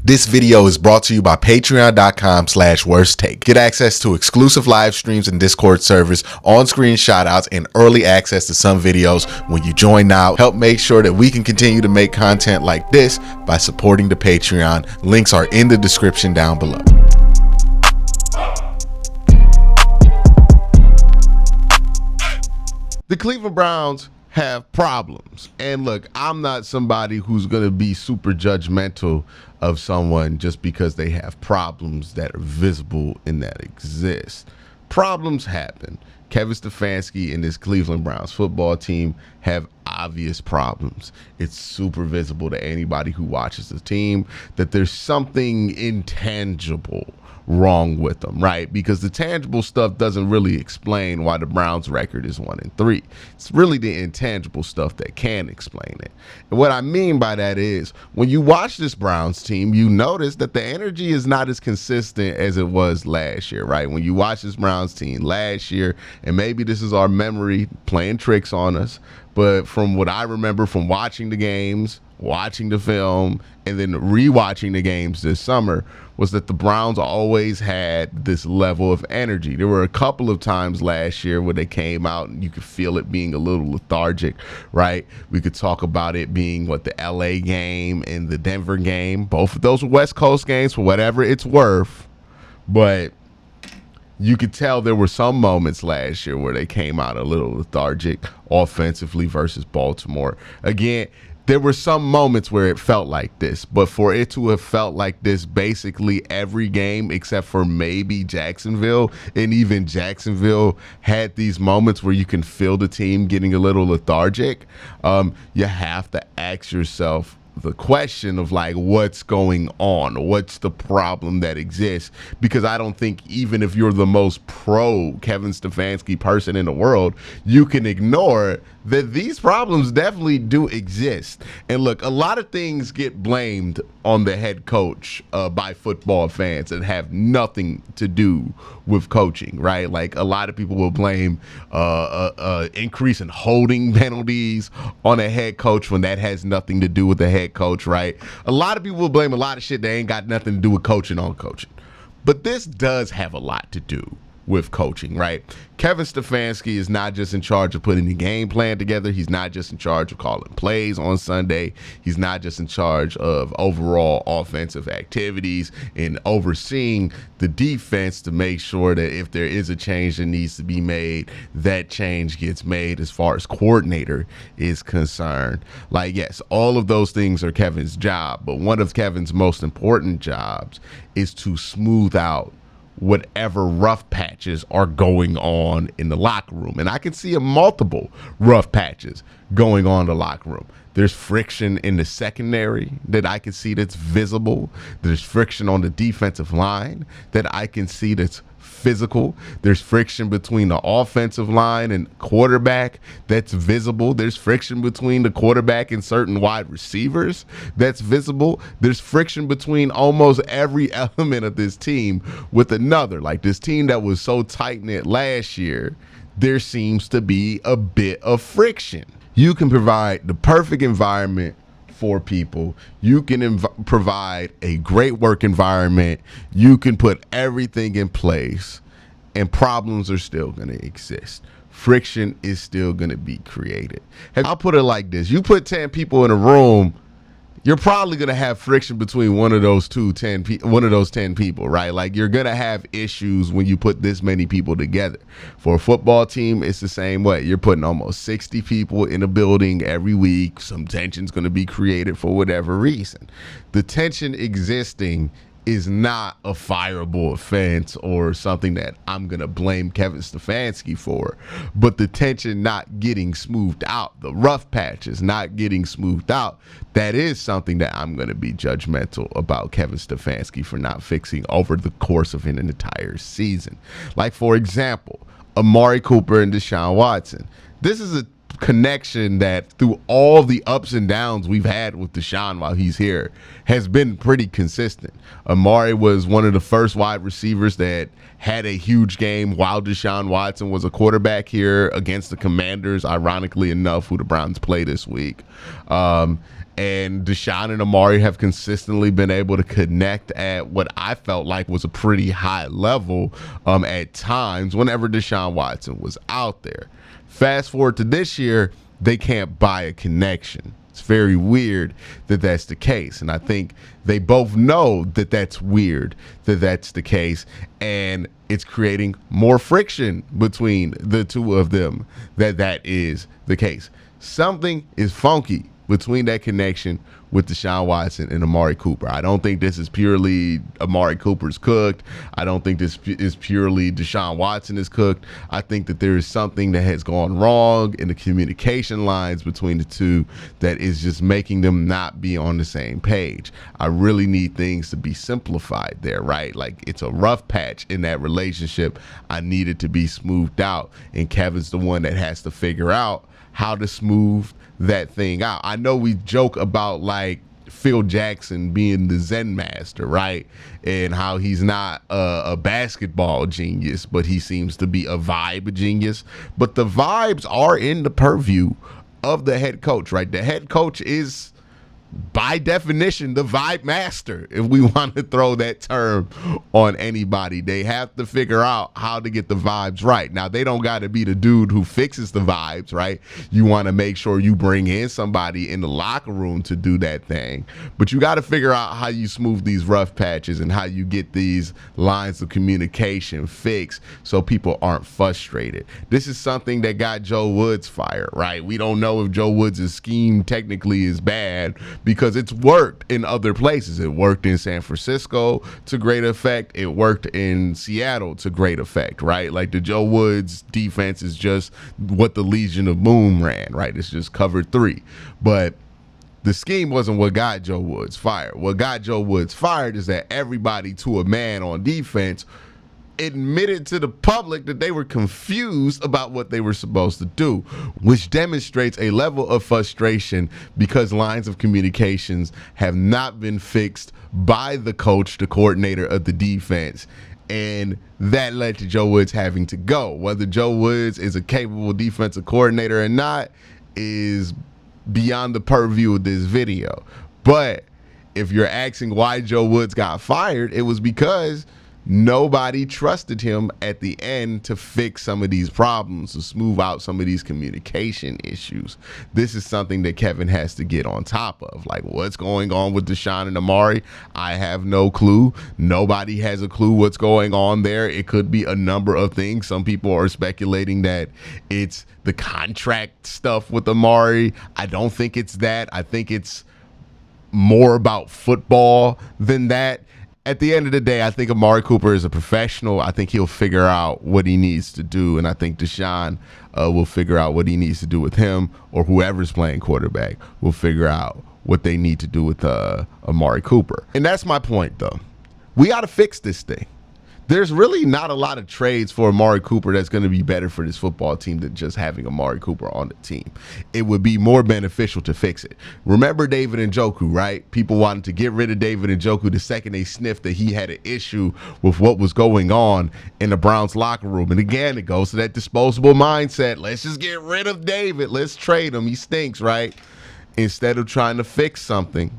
This video is brought to you by patreon.com/worsttake. Get access to exclusive live streams and Discord servers, on-screen shoutouts, and early access to some videos when you join now. Help make sure that we can continue to make content like this by supporting the Patreon. Links are in the description down below. The Cleveland Browns have problems. And look, I'm not somebody who's going to be super judgmental of someone just because they have problems that are visible and that exist. Problems happen. Kevin Stefanski and this Cleveland Browns football team have obvious problems. It's super visible to anybody who watches the team that there's something intangible wrong with them, right? Because the tangible stuff doesn't really explain why the Browns record is 1-3. It's really the intangible stuff that can explain it. And what I mean by that is when you watch this Browns team, you notice that the energy is not as consistent as it was last year, right? When you watch this Browns team last year, and maybe this is our memory playing tricks on us, but from what I remember from watching the games, watching the film, and then rewatching the games this summer, was that the Browns always had this level of energy. There were a couple of times last year where they came out and you could feel it being a little lethargic, right? We could talk about it being the LA game and the Denver game. Both of those were West Coast games for whatever it's worth, but you could tell there were some moments last year where they came out a little lethargic offensively versus Baltimore. Again, there were some moments where it felt like this, but for it to have felt like this basically every game except for maybe Jacksonville, and even Jacksonville had these moments where you can feel the team getting a little lethargic, you have to ask yourself the question of what's going on? What's the problem that exists? Because I don't think even if you're the most pro Kevin Stefanski person in the world, you can ignore that these problems definitely do exist. And look, a lot of things get blamed on the head coach by football fans that have nothing to do with coaching, right? A lot of people will blame increase in holding penalties on a head coach when that has nothing to do with the head coach, right? A lot of people will blame a lot of shit that ain't got nothing to do with coaching on coaching. But this does have a lot to do with coaching, right? Kevin Stefanski is not just in charge of putting the game plan together. He's not just in charge of calling plays on Sunday. He's not just in charge of overall offensive activities and overseeing the defense to make sure that if there is a change that needs to be made, that change gets made as far as coordinator is concerned. Yes, all of those things are Kevin's job, but one of Kevin's most important jobs is to smooth out whatever rough patches are going on in the locker room. And I can see multiple rough patches going on in the locker room. There's friction in the secondary that I can see that's visible. There's friction on the defensive line that I can see that's physical. There's friction between the offensive line and quarterback that's visible. There's friction between the quarterback and certain wide receivers that's visible. There's friction between almost every element of this team with another. This team that was so tight-knit last year, there seems to be a bit of friction. You can provide the perfect environment for people. You can provide a great work environment. You can put everything in place, and problems are still going to exist. Friction is still going to be created. I'll put it like this. You put 10 people in a room, you're probably going to have friction between one of those 10 people, right? You're going to have issues when you put this many people together. For a football team, it's the same way. You're putting almost 60 people in a building every week. Some tension's going to be created for whatever reason. The tension existing is not a fireable offense or something that I'm going to blame Kevin Stefanski for, but the tension not getting smoothed out, the rough patches not getting smoothed out, that is something that I'm going to be judgmental about Kevin Stefanski for not fixing over the course of an entire season. For example, Amari Cooper and Deshaun Watson. This is a connection that through all the ups and downs we've had with Deshaun while he's here has been pretty consistent. Amari was one of the first wide receivers that had a huge game while Deshaun Watson was a quarterback here against the Commanders, ironically enough, who the Browns play this week. And Deshaun and Amari have consistently been able to connect at what I felt like was a pretty high level at times whenever Deshaun Watson was out there. Fast forward to this year, they can't buy a connection. It's very weird that that's the case. And I think they both know that that's weird, that that's the case. And it's creating more friction between the two of them, that is the case. Something is funky between that connection with Deshaun Watson and Amari Cooper. I don't think this is purely Amari Cooper's cooked. I don't think this is purely Deshaun Watson is cooked. I think that there is something that has gone wrong in the communication lines between the two that is just making them not be on the same page. I really need things to be simplified there, right? Like, it's a rough patch in that relationship. I need it to be smoothed out, and Kevin's the one that has to figure out how to smooth that thing out. I know we joke about like Phil Jackson being the Zen master, right? And how he's not a basketball genius, but he seems to be a vibe genius. But the vibes are in the purview of the head coach, right? The head coach is, by definition, the vibe master. If we want to throw that term on anybody, they have to figure out how to get the vibes right. Now, they don't got to be the dude who fixes the vibes, right? You want to make sure you bring in somebody in the locker room to do that thing. But you got to figure out how you smooth these rough patches and how you get these lines of communication fixed so people aren't frustrated. This is something that got Joe Woods fired, right? We don't know if Joe Woods' scheme technically is bad, because it's worked in other places. It worked in San Francisco to great effect. It worked in Seattle to great effect, right? Like, the Joe Woods defense is just what the Legion of Boom ran, right? It's just cover three. But the scheme wasn't what got Joe Woods fired. What got Joe Woods fired is that everybody to a man on defense admitted to the public that they were confused about what they were supposed to do, which demonstrates a level of frustration because lines of communications have not been fixed by the coach, the coordinator of the defense. And that led to Joe Woods having to go. Whether Joe Woods is a capable defensive coordinator or not is beyond the purview of this video. But if you're asking why Joe Woods got fired, it was because nobody trusted him at the end to fix some of these problems, to smooth out some of these communication issues. This is something that Kevin has to get on top of. Like, what's going on with Deshaun and Amari? I have no clue. Nobody has a clue what's going on there. It could be a number of things. Some people are speculating that it's the contract stuff with Amari. I don't think it's that. I think it's more about football than that. At the end of the day, I think Amari Cooper is a professional. I think he'll figure out what he needs to do, and I think Deshaun will figure out what he needs to do with him, or whoever's playing quarterback will figure out what they need to do with Amari Cooper. And that's my point, though. We got to fix this thing. There's really not a lot of trades for Amari Cooper that's going to be better for this football team than just having Amari Cooper on the team. It would be more beneficial to fix it. Remember David Njoku, right? People wanted to get rid of David Njoku the second they sniffed that he had an issue with what was going on in the Browns locker room. And again, it goes to that disposable mindset. Let's just get rid of David. Let's trade him. He stinks, right? Instead of trying to fix something,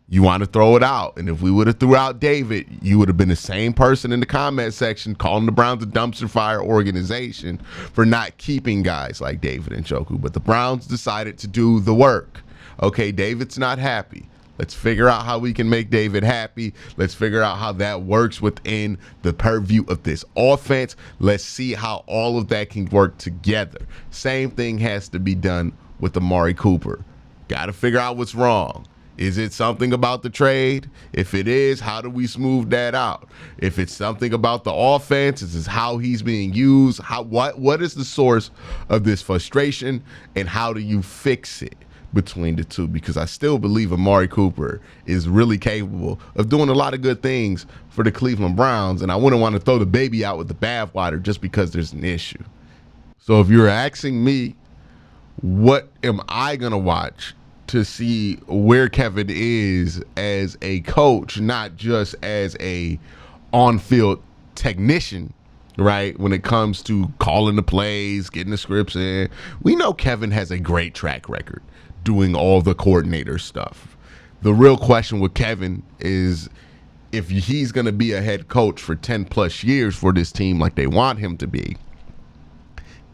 you want to throw it out. And if we would have threw out David, you would have been the same person in the comment section calling the Browns a dumpster fire organization for not keeping guys like David Njoku. But the Browns decided to do the work. Okay, David's not happy. Let's figure out how we can make David happy. Let's figure out how that works within the purview of this offense. Let's see how all of that can work together. Same thing has to be done with Amari Cooper. Got to figure out what's wrong. Is it something about the trade? If it is, how do we smooth that out? If it's something about the offense, this is how he's being used. What is the source of this frustration, and how do you fix it between the two? Because I still believe Amari Cooper is really capable of doing a lot of good things for the Cleveland Browns, and I wouldn't want to throw the baby out with the bathwater just because there's an issue. So if you're asking me, what am I going to watch to see where Kevin is as a coach, not just as a on-field technician, right? When it comes to calling the plays, getting the scripts in. We know Kevin has a great track record doing all the coordinator stuff. The real question with Kevin is if he's going to be a head coach for 10 plus years for this team like they want him to be.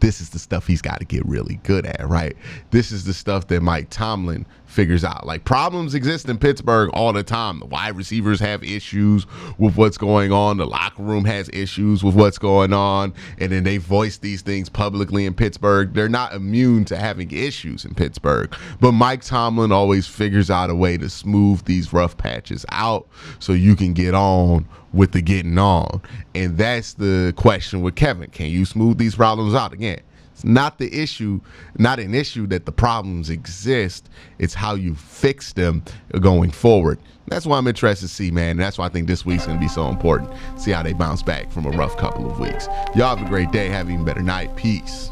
This is the stuff he's got to get really good at, right? This is the stuff that Mike Tomlin figures out. Like, problems exist in Pittsburgh all the time. The wide receivers have issues with what's going on. The locker room has issues with what's going on. And then they voice these things publicly in Pittsburgh. They're not immune to having issues in Pittsburgh. But Mike Tomlin always figures out a way to smooth these rough patches out so you can get on with the getting on. And that's the question with Kevin. Can you smooth these problems out? Again, it's not an issue that the problems exist. It's how you fix them going forward. That's why I'm interested to see, man. And that's why I think this week's going to be so important. See how they bounce back from a rough couple of weeks. Y'all have a great day. Have an even better night. Peace.